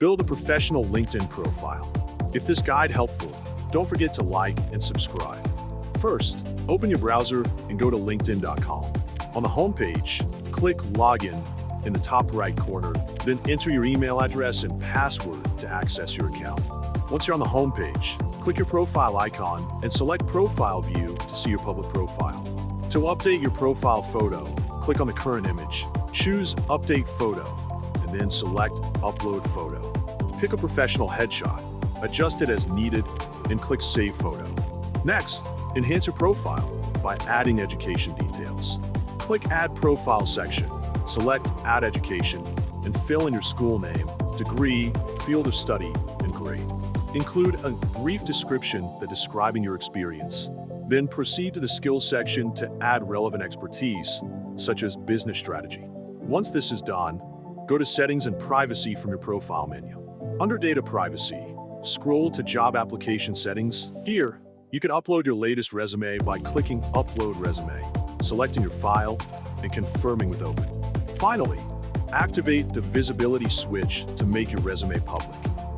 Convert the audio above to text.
Build a professional LinkedIn profile. If this guide helpful, don't forget to like and subscribe. First, open your browser and go to LinkedIn.com. On the homepage, click Login in the top right corner, then enter your email address and password to access your account. Once you're on the homepage, click your profile icon and select Profile View to see your public profile. To update your profile photo, click on the current image, choose Update Photo, and then select Upload Photo. Pick a professional headshot, adjust it as needed, and click Save Photo. Next, enhance your profile by adding education details. Click Add Profile section, select Add Education, and fill in your school name, degree, field of study, and grade. Include a brief description that describing your experience. Then proceed to the Skills section to add relevant expertise, such as business strategy. Once this is done, go to Settings and Privacy from your profile menu. Under Data Privacy, scroll to Job Application Settings. Here, you can upload your latest resume by clicking Upload Resume, selecting your file, and confirming with Open. Finally, activate the visibility switch to make your resume public.